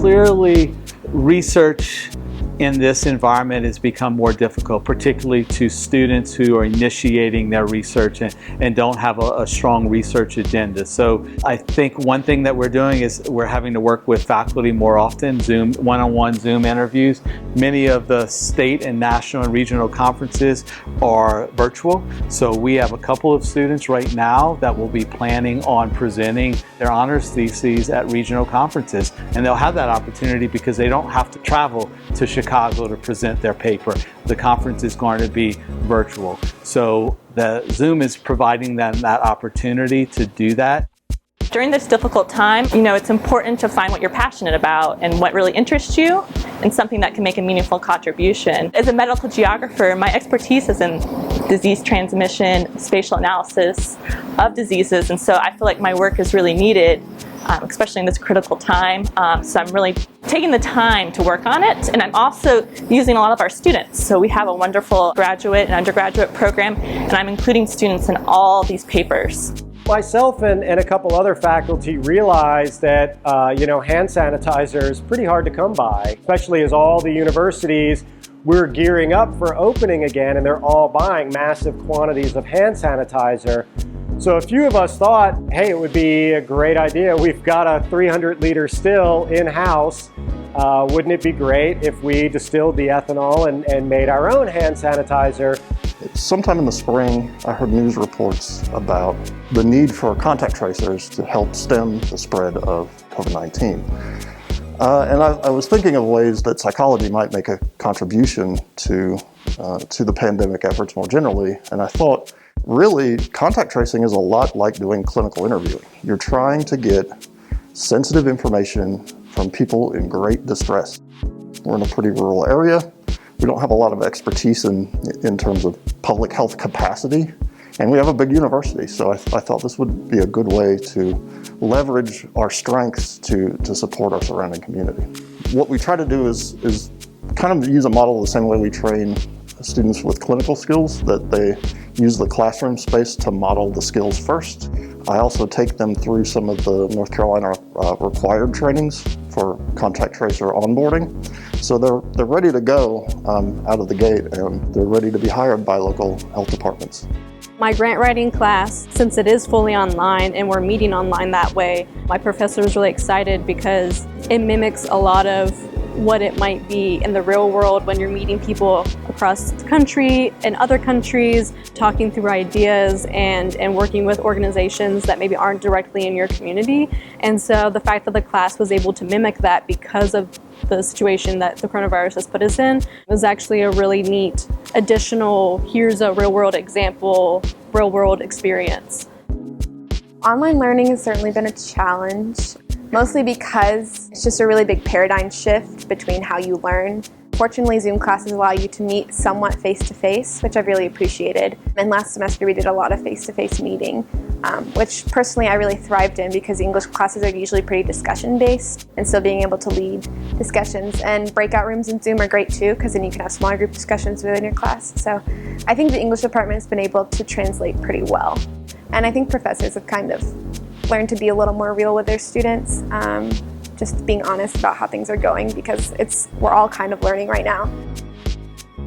Clearly, research in this environment has become more difficult, particularly to students who are initiating their research and don't have a strong research agenda. So I think one thing that we're doing is we're having to work with faculty more often, one-on-one Zoom interviews. Many of the state and national and regional conferences are virtual. So we have a couple of students right now that will be planning on presenting their honors theses at regional conferences. And they'll have that opportunity because they don't have to travel to Chicago to present their paper. The conference is going to be virtual. So the Zoom is providing them that opportunity to do that. During this difficult time, it's important to find what you're passionate about and what really interests you and something that can make a meaningful contribution. As a medical geographer, my expertise is in disease transmission, spatial analysis of diseases, and so I feel like my work is really needed, especially in this critical time. So I'm really taking the time to work on it, and I'm also using a lot of our students. So we have a wonderful graduate and undergraduate program, and I'm including students in all these papers. Myself and a couple other faculty realized that hand sanitizer is pretty hard to come by, especially as all the universities we're gearing up for opening again, and they're all buying massive quantities of hand sanitizer. So a few of us thought, hey, it would be a great idea. We've got a 300-liter still in-house. Wouldn't it be great if we distilled the ethanol and made our own hand sanitizer? Sometime in the spring, I heard news reports about the need for contact tracers to help stem the spread of COVID-19. And I was thinking of ways that psychology might make a contribution to the pandemic efforts more generally. And I thought, really, contact tracing is a lot like doing clinical interviewing. You're trying to get sensitive information from people in great distress. We're in a pretty rural area. We don't have a lot of expertise in terms of public health capacity, and we have a big university, so I thought this would be a good way to leverage our strengths to support our surrounding community. What we try to do is kind of use a model the same way we train students with clinical skills, that they use the classroom space to model the skills first. I also take them through some of the North Carolina required trainings for contact tracer onboarding. So they're ready to go out of the gate, and they're ready to be hired by local health departments. My grant writing class, since it is fully online and we're meeting online that way, my professor is really excited because it mimics a lot of what it might be in the real world when you're meeting people across the country and other countries, talking through ideas and working with organizations that maybe aren't directly in your community. And so the fact that the class was able to mimic that because of the situation that the coronavirus has put us in was actually a really neat additional, here's a real world example, real world experience. Online learning has certainly been a challenge, mostly because it's just a really big paradigm shift between how you learn. Fortunately, Zoom classes allow you to meet somewhat face-to-face, which I've really appreciated. And last semester we did a lot of face-to-face meeting, which personally I really thrived in because English classes are usually pretty discussion-based. And so being able to lead discussions, and breakout rooms in Zoom are great too, because then you can have smaller group discussions within your class. So I think the English department has been able to translate pretty well. And I think professors have kind of learned to be a little more real with their students, just being honest about how things are going, because we're all kind of learning right now.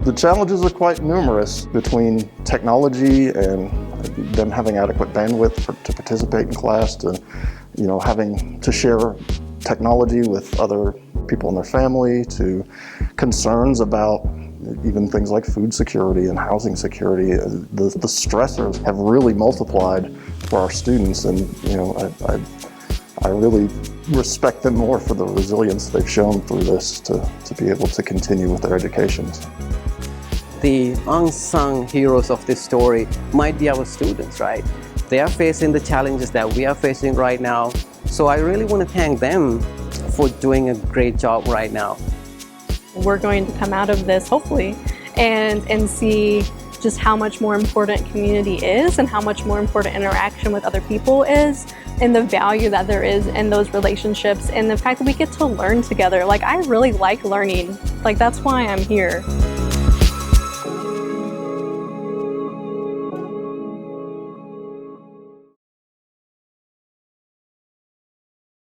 The challenges are quite numerous between technology and them having adequate bandwidth to participate in class, to having to share technology with other people in their family, to concerns about even things like food security and housing security. The stressors have really multiplied for our students, and I really respect them more for the resilience they've shown through this to be able to continue with their educations. The unsung heroes of this story might be our students, right? They are facing the challenges that we are facing right now. So I really want to thank them for doing a great job right now. We're going to come out of this, hopefully, and see just how much more important community is and how much more important interaction with other people is, and the value that there is in those relationships, and the fact that we get to learn together. Like, I really like learning. Like, that's why I'm here.